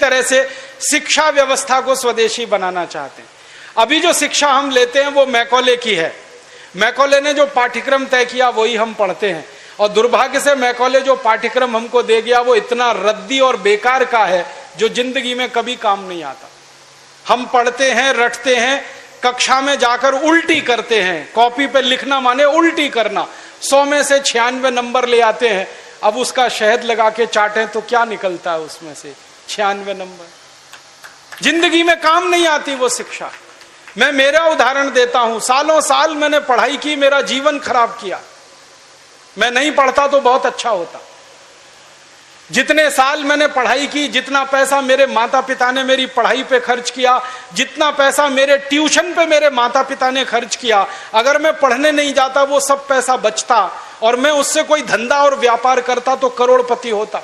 तरह से शिक्षा व्यवस्था को स्वदेशी बनाना चाहते हैं। अभी जो शिक्षा हम लेते हैं वो मैकॉले की है। मैकॉले ने जो पाठ्यक्रम तय किया वही हम पढ़ते हैं, और दुर्भाग्य से मैकॉले जो पाठ्यक्रम हमको दे गया वो इतना रद्दी और बेकार का है जो जिंदगी में कभी काम नहीं आता। हम पढ़ते हैं, रटते हैं, कक्षा में जाकर उल्टी करते हैं। कॉपी पे लिखना माने उल्टी करना। 100 में से 96 नंबर ले आते हैं। अब उसका शहद लगा के चाटें तो क्या निकलता है उसमें से? 96 नंबर। जिंदगी में काम नहीं आती वो शिक्षा। मैं मेरा उदाहरण देता हूं, सालों साल मैंने पढ़ाई की, मेरा जीवन खराब किया। मैं नहीं पढ़ता तो बहुत अच्छा होता। जितने साल मैंने पढ़ाई की, जितना पैसा मेरे माता पिता ने मेरी पढ़ाई पे खर्च किया, जितना पैसा मेरे ट्यूशन पे मेरे माता पिता ने खर्च किया, अगर मैं पढ़ने नहीं जाता वो सब पैसा बचता और मैं उससे कोई धंधा और व्यापार करता तो करोड़पति होता।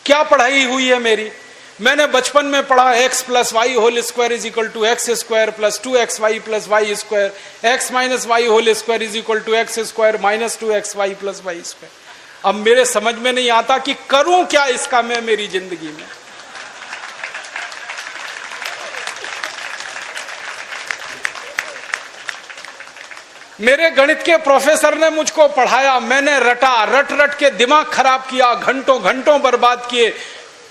क्या पढ़ाई हुई है मेरी? मैंने बचपन में पढ़ा x + y whole square is equal to x square plus 2xy plus y square, x minus y whole square is equal to x square minus 2xy plus y square. अब मेरे समझ में नहीं आता कि करूं क्या इसका मैं मेरी जिंदगी में। मेरे गणित के प्रोफेसर ने मुझको पढ़ाया, मैंने रटा, रट रट के दिमाग खराब किया, घंटों घंटों बर्बाद किए,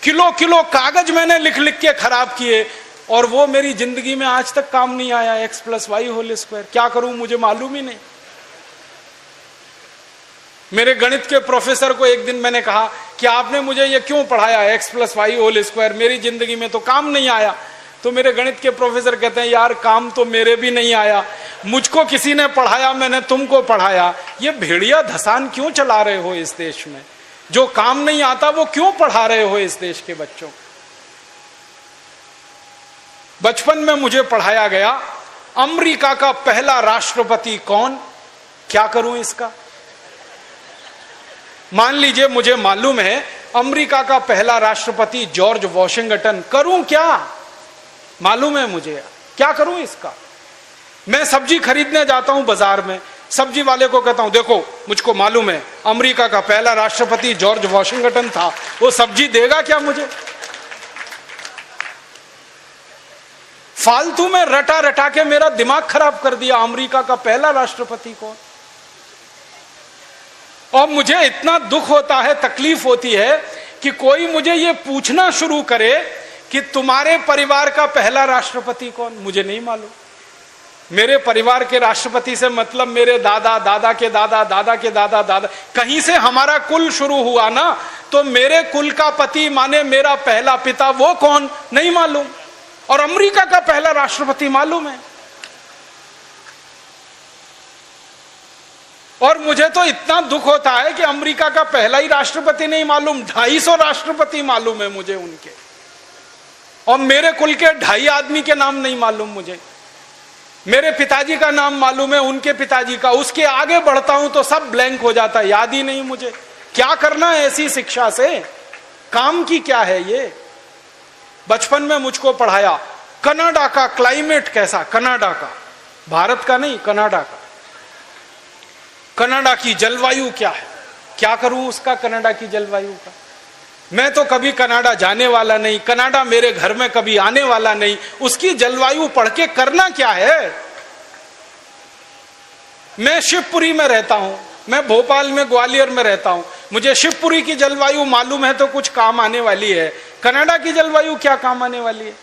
किलो किलो कागज मैंने लिख लिख के खराब किए, और वो मेरी जिंदगी में आज तक काम नहीं आया। x + y होल स्क्वायर क्या करूं मुझे मालूम ही नहीं। मेरे गणित के प्रोफेसर को एक दिन मैंने कहा कि आपने मुझे ये क्यों पढ़ाया x + y होल स्क्वायर, मेरी जिंदगी में तो काम नहीं आया। तो मेरे गणित के प्रोफेसर कहते हैं, यार काम तो मेरे भी नहीं आया, मुझको किसी ने पढ़ाया, मैंने तुमको पढ़ाया। ये भेड़िया धसान क्यों चला रहे हो इस देश में? जो काम नहीं आता वो क्यों पढ़ा रहे हो इस देश के बच्चों? बचपन में मुझे पढ़ाया गया अमेरिका का पहला राष्ट्रपति कौन, क्या करूं इसका? मान लीजिए मुझे मालूम है अमेरिका का पहला राष्ट्रपति जॉर्ज वॉशिंगटन, करूं क्या? मालूम है मुझे, क्या करूं इसका? मैं सब्जी खरीदने जाता हूं बाजार में, सब्जी वाले को कहता हूं देखो मुझको मालूम है अमेरिका का पहला राष्ट्रपति जॉर्ज वॉशिंगटन था, वो सब्जी देगा क्या मुझे? फालतू में रटा रटा के मेरा दिमाग खराब कर दिया। अमेरिका का पहला राष्ट्रपति कौन? और मुझे इतना दुख होता है, तकलीफ होती है कि कोई मुझे ये पूछना शुरू करे कि तुम्हारे परिवार का पहला राष्ट्रपति कौन? मुझे नहीं मालूम। मेरे परिवार के राष्ट्रपति से मतलब मेरे दादा, दादा के दादा, दादा के दादा, दादा, कहीं से हमारा कुल शुरू हुआ ना, तो मेरे कुल का पति माने मेरा पहला पिता, वो कौन नहीं मालूम। और अमेरिका का पहला राष्ट्रपति मालूम है। और मुझे तो इतना दुख होता है कि अमेरिका का पहला ही राष्ट्रपति नहीं मालूम, 250 राष्ट्रपति मालूम है मुझे उनके, और मेरे कुल के 2.5 आदमी के नाम नहीं मालूम मुझे। मेरे पिताजी का नाम मालूम है, उनके पिताजी का, उसके आगे बढ़ता हूं तो सब ब्लैंक हो जाता है, याद ही नहीं मुझे। क्या करना है ऐसी शिक्षा से? काम की क्या है ये? बचपन में मुझको पढ़ाया कनाडा का क्लाइमेट कैसा, कनाडा का, भारत का नहीं, कनाडा का। कनाडा की जलवायु क्या है, क्या करूं उसका कनाडा की जलवायु का? मैं तो कभी कनाडा जाने वाला नहीं, कनाडा मेरे घर में कभी आने वाला नहीं, उसकी जलवायु पढ़ के करना क्या है? मैं शिवपुरी में रहता हूं, मैं भोपाल में, ग्वालियर में रहता हूं, मुझे शिवपुरी की जलवायु मालूम है तो कुछ काम आने वाली है। कनाडा की जलवायु क्या काम आने वाली है?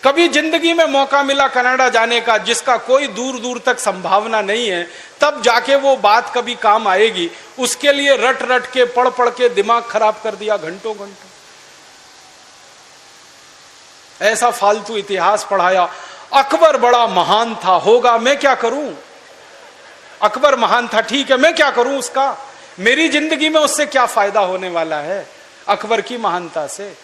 कभी जिंदगी में मौका मिला कनाडा जाने का, जिसका कोई दूर दूर तक संभावना नहीं है, तब जाके वो बात कभी काम आएगी। उसके लिए रट रट के, पढ़ पढ़ के दिमाग खराब कर दिया घंटों घंटों। ऐसा फालतू इतिहास पढ़ाया। अकबर बड़ा महान था, होगा, मैं क्या करूं? अकबर महान था, ठीक है, मैं क्या करूं उसका? मेरी जिंदगी में उससे क्या फायदा होने वाला है अकबर की महानता से?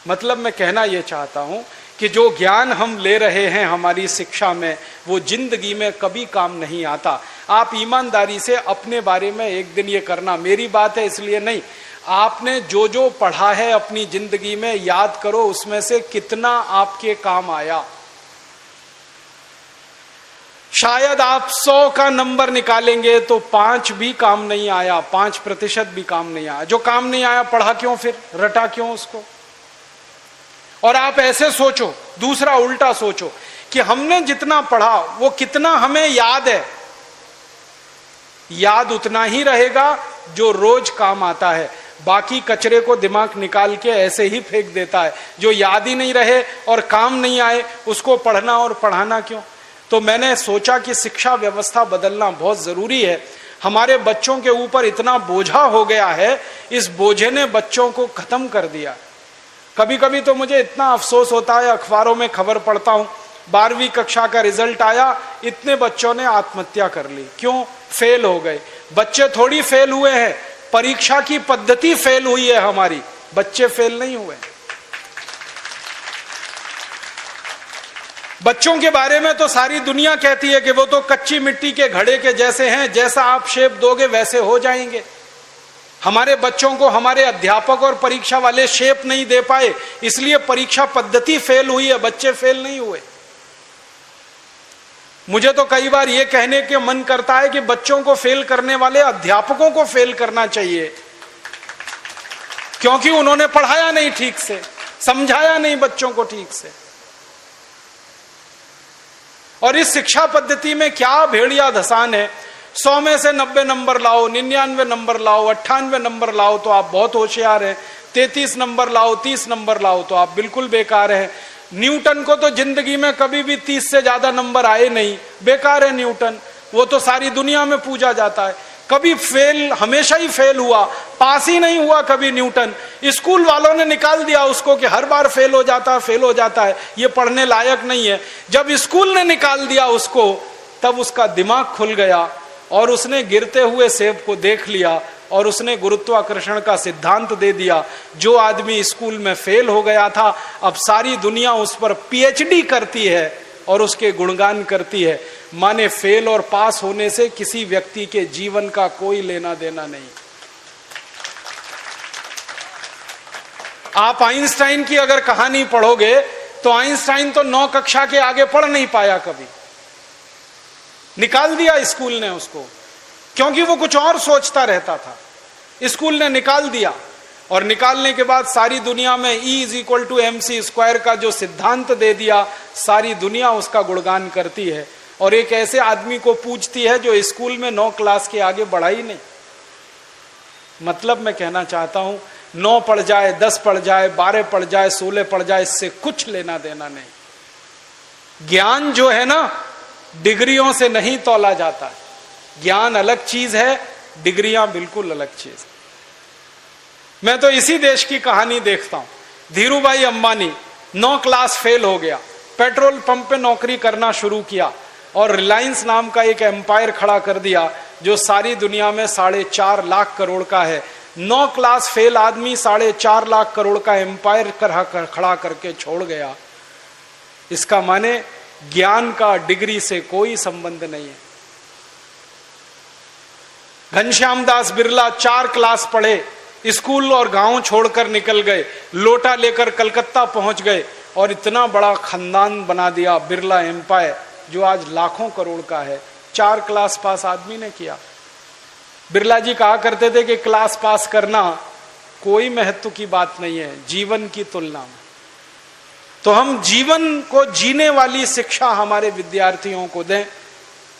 मतलब मैं कहना यह चाहता हूं कि जो ज्ञान हम ले रहे हैं हमारी शिक्षा में, वो जिंदगी में कभी काम नहीं आता। आप ईमानदारी से अपने बारे में एक दिन ये करना, मेरी बात है इसलिए नहीं, आपने जो जो पढ़ा है अपनी जिंदगी में याद करो, उसमें से कितना आपके काम आया। शायद आप 100 का नंबर निकालेंगे तो 5 भी काम नहीं आया, 5% भी काम नहीं आया। जो काम नहीं आया पढ़ा क्यों, फिर रटा क्यों उसको? और आप ऐसे सोचो, दूसरा उल्टा सोचो कि हमने जितना पढ़ा वो कितना हमें याद है। याद उतना ही रहेगा जो रोज काम आता है, बाकी कचरे को दिमाग निकाल के ऐसे ही फेंक देता है। जो याद ही नहीं रहे और काम नहीं आए उसको पढ़ना और पढ़ाना क्यों? तो मैंने सोचा कि शिक्षा व्यवस्था बदलना बहुत जरूरी है। हमारे बच्चों के ऊपर इतना बोझा हो गया है, इस बोझे ने बच्चों को खत्म कर दिया। कभी कभी तो मुझे इतना अफसोस होता है, अखबारों में खबर पढ़ता हूं 12वीं कक्षा का रिजल्ट आया, इतने बच्चों ने आत्महत्या कर ली। क्यों? फेल हो गए। बच्चे थोड़ी फेल हुए हैं, परीक्षा की पद्धति फेल हुई है हमारी, बच्चे फेल नहीं हुए। बच्चों के बारे में तो सारी दुनिया कहती है कि वो तो कच्ची मिट्टी के घड़े के जैसे हैं, जैसा आप शेप दोगे वैसे हो जाएंगे। हमारे बच्चों को हमारे अध्यापक और परीक्षा वाले शेप नहीं दे पाए, इसलिए परीक्षा पद्धति फेल हुई है, बच्चे फेल नहीं हुए। मुझे तो कई बार यह कहने के मन करता है कि बच्चों को फेल करने वाले अध्यापकों को फेल करना चाहिए, क्योंकि उन्होंने पढ़ाया नहीं ठीक से, समझाया नहीं बच्चों को ठीक से। और इस शिक्षा पद्धति में क्या भेड़िया धसान है। 100 में से 90 नंबर लाओ, 99 नंबर लाओ, 98 नंबर लाओ तो आप बहुत होशियार हैं, 33 नंबर लाओ, 30 नंबर लाओ तो आप बिल्कुल बेकार हैं। न्यूटन को तो जिंदगी में कभी भी 30 से ज्यादा नंबर आए नहीं, बेकार है न्यूटन, वो तो सारी दुनिया में पूजा जाता है। कभी फेल, हमेशा ही फेल हुआ, पास ही नहीं हुआ कभी न्यूटन। स्कूल वालों ने निकाल दिया उसको कि हर बार फेल हो जाता है, ये पढ़ने लायक नहीं है। जब स्कूल ने निकाल दिया उसको, तब उसका दिमाग खुल गया और उसने गिरते हुए सेब को देख लिया और उसने गुरुत्वाकर्षण का सिद्धांत दे दिया। जो आदमी स्कूल में फेल हो गया था, अब सारी दुनिया उस पर पीएचडी करती है और उसके गुणगान करती है। माने फेल और पास होने से किसी व्यक्ति के जीवन का कोई लेना देना नहीं। आप आइंस्टाइन की अगर कहानी पढ़ोगे तो आइंस्टाइन तो 9 कक्षा के आगे पढ़ नहीं पाया कभी, निकाल दिया स्कूल ने उसको, क्योंकि वो कुछ और सोचता रहता था। स्कूल ने निकाल दिया और निकालने के बाद सारी दुनिया में E = mc² का जो सिद्धांत दे दिया, सारी दुनिया उसका गुणगान करती है और एक ऐसे आदमी को पूजती है जो स्कूल में 9 क्लास के आगे बढ़ा ही नहीं। मतलब मैं कहना चाहता हूं, 9 पढ़ जाए, 10 पढ़ जाए, 12 पढ़ जाए, 16 पढ़ जाए, इससे कुछ लेना देना नहीं। ज्ञान जो है ना, डिग्रियों से नहीं तौला जाता। ज्ञान अलग चीज है, डिग्रियां बिल्कुल अलग चीज। मैं तो इसी देश की कहानी देखता हूं। धीरूभाई अंबानी 9 क्लास फेल हो गया, पेट्रोल पंप पे नौकरी करना शुरू किया और रिलायंस नाम का एक एम्पायर खड़ा कर दिया जो सारी दुनिया में 4.5 लाख करोड़ का है। 9 क्लास फेल आदमी 4.5 लाख करोड़ का एम्पायर खड़ा करके छोड़ गया। इसका माने ज्ञान का डिग्री से कोई संबंध नहीं है। घनश्याम दास बिरला 4 क्लास पढ़े, स्कूल और गांव छोड़कर निकल गए, लोटा लेकर कलकत्ता पहुंच गए और इतना बड़ा खानदान बना दिया, बिरला एम्पायर, जो आज लाखों करोड़ का है। 4 क्लास पास आदमी ने किया। बिरला जी कहा करते थे कि क्लास पास करना कोई महत्व की बात नहीं है जीवन की तुलना में। तो हम जीवन को जीने वाली शिक्षा हमारे विद्यार्थियों को दें,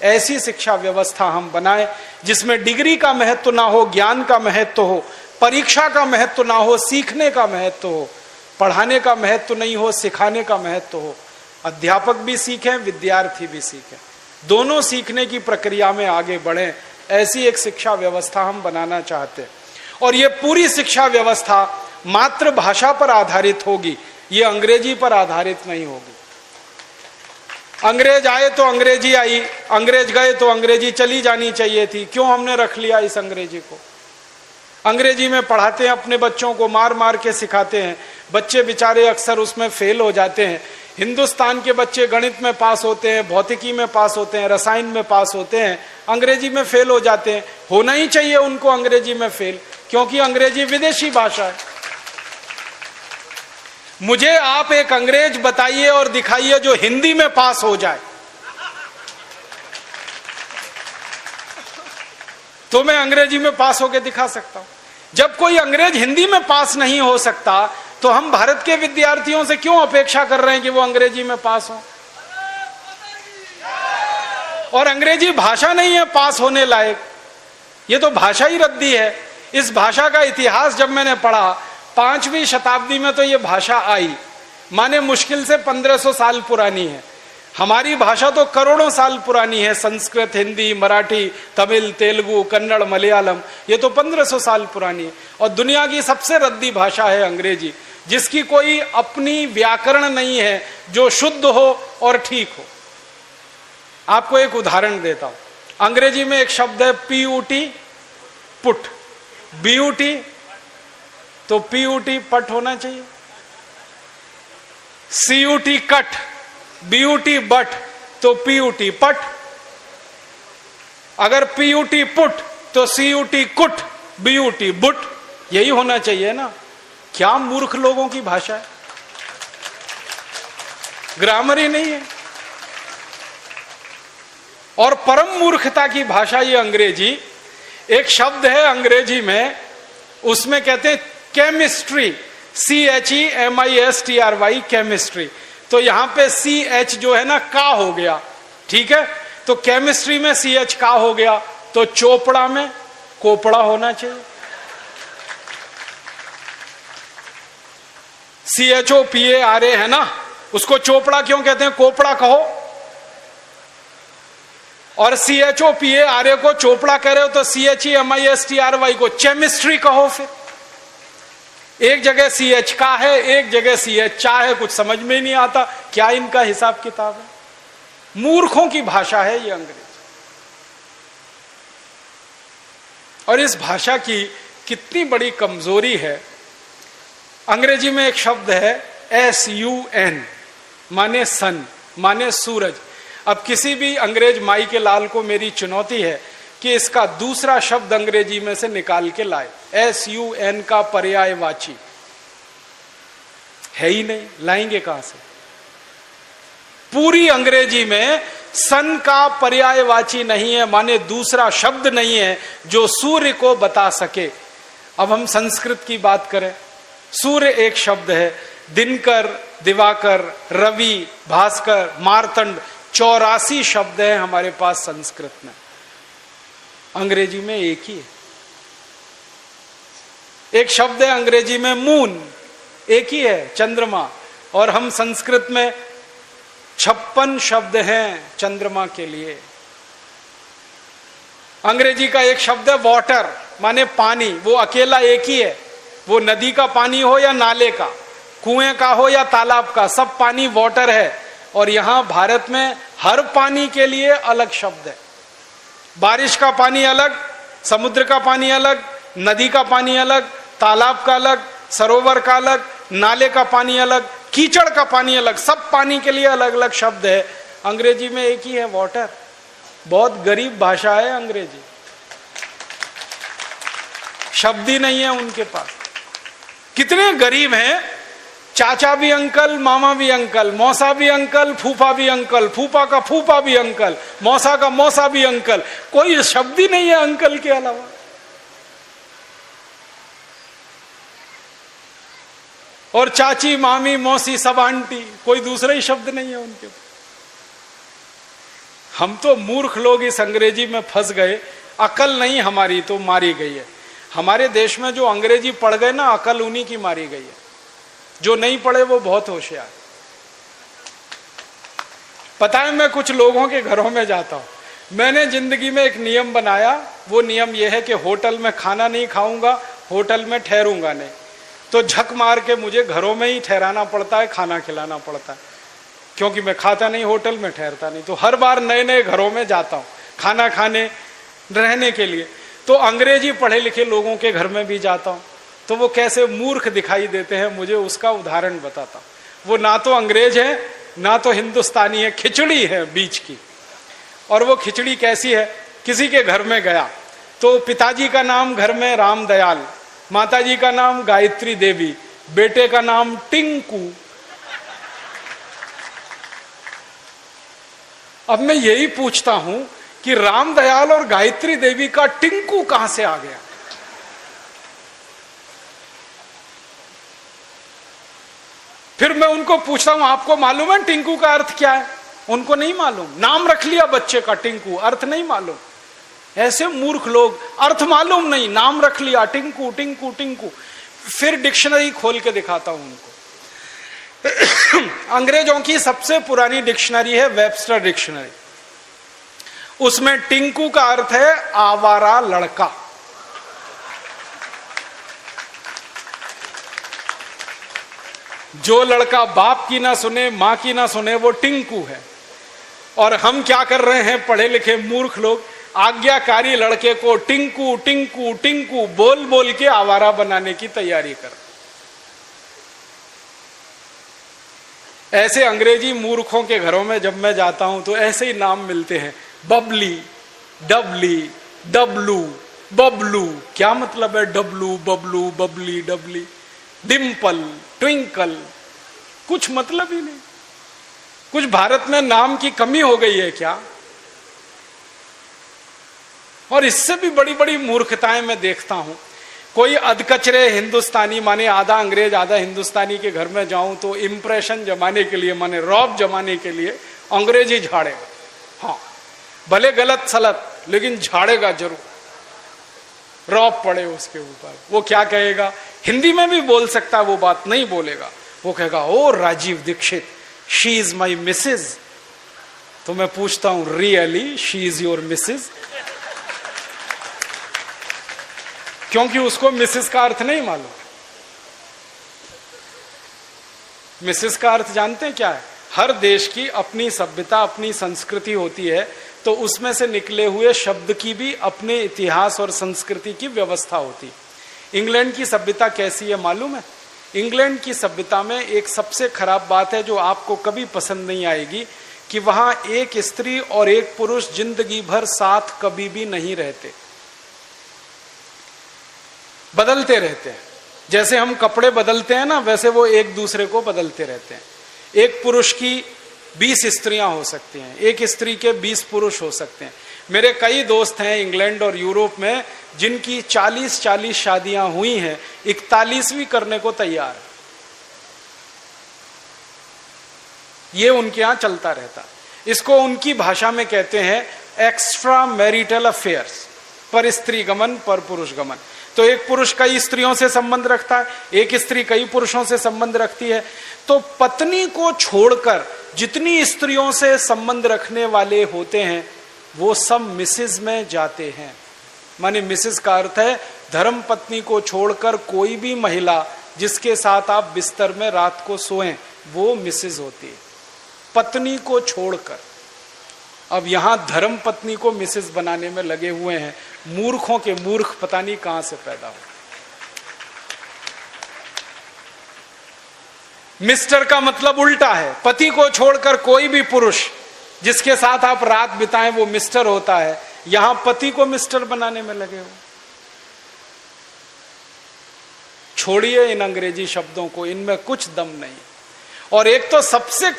ऐसी शिक्षा व्यवस्था हम बनाएं जिसमें डिग्री का महत्व ना हो, ज्ञान का महत्व हो, परीक्षा का महत्व ना हो, सीखने का महत्व हो, पढ़ाने का महत्व नहीं हो, सिखाने का महत्व हो। अध्यापक भी सीखें, विद्यार्थी भी सीखें, दोनों सीखने की प्रक्रिया में आगे बढ़ें। ऐसी एक शिक्षा व्यवस्था हम बनाना चाहते हैं। और ये पूरी शिक्षा व्यवस्था मातृभाषा पर आधारित होगी, ये अंग्रेजी पर आधारित नहीं होगी। अंग्रेज आए तो अंग्रेजी आई, अंग्रेज गए तो अंग्रेजी चली जानी चाहिए थी। क्यों हमने रख लिया इस अंग्रेजी को? अंग्रेजी में पढ़ाते हैं अपने बच्चों को, मार मार के सिखाते हैं, बच्चे बेचारे अक्सर उसमें फेल हो जाते हैं। हिंदुस्तान के बच्चे गणित में पास होते हैं, भौतिकी में पास होते हैं, रसायन में पास होते हैं, अंग्रेजी में फेल हो जाते हैं। होना ही चाहिए उनको अंग्रेजी में फेल, क्योंकि अंग्रेजी विदेशी भाषा है। मुझे आप एक अंग्रेज बताइए और दिखाइए जो हिंदी में पास हो जाए। तो मैं अंग्रेजी में पास होकर दिखा सकता हूं। जब कोई अंग्रेज हिंदी में पास नहीं हो सकता तो हम भारत के विद्यार्थियों से क्यों अपेक्षा कर रहे हैं कि वो अंग्रेजी में पास हो? और अंग्रेजी भाषा नहीं है पास होने लायक, ये तो भाषा ही रद्दी है। इस भाषा का इतिहास जब मैंने पढ़ा, 5वीं शताब्दी में तो ये भाषा आई, माने मुश्किल से 1500 साल पुरानी है। हमारी भाषा तो करोड़ों साल पुरानी है, संस्कृत, हिंदी, मराठी, तमिल, तेलुगु, कन्नड़, मलयालम, ये तो 1500 साल पुरानी है। और दुनिया की सबसे रद्दी भाषा है अंग्रेजी, जिसकी कोई अपनी व्याकरण नहीं है जो शुद्ध हो और ठीक हो। आपको एक उदाहरण देता हूं। अंग्रेजी में एक शब्द है PUT, पुट, BUT, तो PUT पट होना चाहिए। CUT कट, BUT बट, तो PUT पट। अगर PUT पुट तो CUT कुट, BUT बुट, यही होना चाहिए ना। क्या मूर्ख लोगों की भाषा है, ग्रामर ही नहीं है। और परम मूर्खता की भाषा ये अंग्रेजी। एक शब्द है अंग्रेजी में, उसमें कहते हैं केमिस्ट्री, CHEMISTRY, केमिस्ट्री। तो यहां पे CH जो है ना का हो गया, ठीक है। तो केमिस्ट्री में CH का हो गया, तो चोपड़ा में कोपड़ा होना चाहिए। CHOPARA है ना, उसको चोपड़ा क्यों कहते हैं, कोपड़ा कहो। और CHOPARA को चोपड़ा कह रहे हो तो CHEMISTRY को केमिस्ट्री कहो। फिर एक जगह CH का है, एक जगह CH चा है, कुछ समझ में ही नहीं आता क्या इनका हिसाब किताब है। मूर्खों की भाषा है ये अंग्रेजी। और इस भाषा की कितनी बड़ी कमजोरी है। अंग्रेजी में एक शब्द है SUN, माने सन, माने सूरज। अब किसी भी अंग्रेज माई के लाल को मेरी चुनौती है कि इसका दूसरा शब्द अंग्रेजी में से निकाल के लाए। SUN का पर्यायवाची है ही नहीं, लाएंगे कहां से? पूरी अंग्रेजी में सन का पर्यायवाची नहीं है, माने दूसरा शब्द नहीं है जो सूर्य को बता सके। अब हम संस्कृत की बात करें, सूर्य एक शब्द है, दिनकर, दिवाकर, रवि, भास्कर, मार्तंड, 84 शब्द हैं हमारे पास संस्कृत में। अंग्रेजी में एक ही है। एक शब्द है अंग्रेजी में मून, एक ही है, चंद्रमा। और हम संस्कृत में 56 शब्द हैं चंद्रमा के लिए। अंग्रेजी का एक शब्द है वाटर, माने पानी, वो अकेला एक ही है। वो नदी का पानी हो या नाले का, कुएं का हो या तालाब का, सब पानी वाटर है। और यहां भारत में हर पानी के लिए अलग शब्द है। बारिश का पानी अलग, समुद्र का पानी अलग, नदी का पानी अलग, तालाब का अलग, सरोवर का अलग, नाले का पानी अलग, कीचड़ का पानी अलग, सब पानी के लिए अलग अलग शब्द है। अंग्रेजी में एक ही है, वाटर। बहुत गरीब भाषा है अंग्रेजी, शब्द ही नहीं है उनके पास। कितने गरीब हैं, चाचा भी अंकल, मामा भी अंकल, मौसा भी अंकल, फूफा भी अंकल, फूफा का फूफा भी अंकल, मौसा का मौसा भी अंकल, कोई शब्द ही नहीं है अंकल के अलावा। और चाची, मामी, मौसी, सब आंटी, कोई दूसरा ही शब्द नहीं है उनके। हम तो मूर्ख लोग इस अंग्रेजी में फंस गए। अकल नहीं हमारी तो मारी गई है। हमारे देश में जो अंग्रेजी पढ़ गए ना, अकल उन्हीं की मारी गई है। जो नहीं पढ़े वो बहुत होशियार। पता है, मैं कुछ लोगों के घरों में जाता हूं। मैंने जिंदगी में एक नियम बनाया, वो नियम यह है कि होटल में खाना नहीं खाऊंगा, होटल में ठहरूंगा नहीं। तो झक मार के मुझे घरों में ही ठहराना पड़ता है, खाना खिलाना पड़ता है, क्योंकि मैं खाता नहीं, होटल में ठहरता नहीं। तो हर बार नए नए घरों में जाता हूं खाना खाने, रहने के लिए। तो अंग्रेजी पढ़े लिखे लोगों के घर में भी जाता हूं, तो वो कैसे मूर्ख दिखाई देते हैं मुझे उसका उदाहरण बताता हूं। वो ना तो अंग्रेज है ना तो हिंदुस्तानी है, खिचड़ी है बीच की। और वो खिचड़ी कैसी है, किसी के घर में गया तो पिताजी का नाम घर में रामदयाल, माताजी का नाम गायत्री देवी, बेटे का नाम टिंकू। अब मैं यही पूछता हूं कि रामदयाल और गायत्री देवी का टिंकू कहां से आ गया। फिर मैं उनको पूछता हूं आपको मालूम है टिंकू का अर्थ क्या है? उनको नहीं मालूम। नाम रख लिया बच्चे का टिंकू, अर्थ नहीं मालूम। ऐसे मूर्ख लोग, अर्थ मालूम नहीं, नाम रख लिया टिंकू टिंकू टिंकू। फिर डिक्शनरी खोल के दिखाता हूं उनको। अंग्रेजों की सबसे पुरानी डिक्शनरी है वेबस्टर डिक्शनरी। उसमें टिंकू का अर्थ है आवारा लड़का। जो लड़का बाप की ना सुने, मां की ना सुने, वो टिंकू है। और हम क्या कर रहे हैं पढ़े लिखे मूर्ख लोग, आज्ञाकारी लड़के को टिंकू टिंकू टिंकू बोल बोल के आवारा बनाने की तैयारी कर। ऐसे अंग्रेजी मूर्खों के घरों में जब मैं जाता हूं तो ऐसे ही नाम मिलते हैं, बबली, डबली, डब्लू, बबलू। क्या मतलब है डब्लू, बबलू, बबली, डबली? डिम्पल, ट्विंकल, कुछ मतलब ही नहीं। कुछ भारत में नाम की कमी हो गई है क्या? और इससे भी बड़ी बड़ी मूर्खताएं मैं देखता हूं। कोई अधकचरे हिंदुस्तानी, माने आधा अंग्रेज आधा हिंदुस्तानी के घर में जाऊं तो इंप्रेशन जमाने के लिए, माने रौब जमाने के लिए अंग्रेजी झाड़ेगा। हाँ, भले गलत सलत, लेकिन झाड़ेगा जरूर, रौब पड़े उसके ऊपर। वो क्या कहेगा? हिंदी में भी बोल सकता है, वो बात नहीं बोलेगा। वो कहेगा oh Rajiv Dixit, she is my Mrs. तो मैं पूछता हूं really she is your Mrs? क्योंकि उसको मिसेस का अर्थ नहीं मालूम। मिसेस का अर्थ जानते हैं क्या है? हर देश की अपनी सभ्यता, अपनी संस्कृति होती है, तो उसमें से निकले हुए शब्द की भी अपने इतिहास और संस्कृति की व्यवस्था होती। इंग्लैंड की सभ्यता कैसी है मालूम है? इंग्लैंड की सभ्यता में एक सबसे खराब बात है जो आपको कभी पसंद नहीं आएगी, कि वहां एक स्त्री और एक पुरुष जिंदगी भर साथ कभी भी नहीं रहते, बदलते रहते हैं। जैसे हम कपड़े बदलते हैं ना, वैसे वो एक दूसरे को बदलते रहते हैं। एक पुरुष की 20 स्त्रियां हो सकती हैं, एक स्त्री के 20 पुरुष हो सकते हैं। मेरे कई दोस्त हैं इंग्लैंड और यूरोप में जिनकी 40-40 शादियां हुई हैं, 41वीं करने को तैयार। ये उनके यहां चलता रहता। इसको उनकी भाषा में कहते हैं एक्स्ट्रा मैरिटल अफेयर्स, पर स्त्री गमन पर पुरुष गमन। तो एक पुरुष कई स्त्रियों से संबंध रखता है, एक स्त्री कई पुरुषों से संबंध रखती है। तो पत्नी को छोड़कर जितनी स्त्रियों से संबंध रखने वाले होते हैं वो सब मिसेज में जाते हैं। माने मिसेज का अर्थ है धर्म पत्नी को छोड़कर कोई भी महिला जिसके साथ आप बिस्तर में रात को सोएं, वो मिसेज होती है, पत्नी को छोड़कर। अब यहां धर्म पत्नी को मिसेज बनाने में लगे हुए हैं। मूर्खों के मूर्ख पता नहीं कहां से पैदा हो। मिस्टर का मतलब उल्टा है, पति को छोड़कर कोई भी पुरुष जिसके साथ आप रात बिताएं वो मिस्टर होता है। यहां पति को मिस्टर बनाने में लगे हो। छोड़िए इन अंग्रेजी शब्दों को, इनमें कुछ दम नहीं। और एक तो सबसे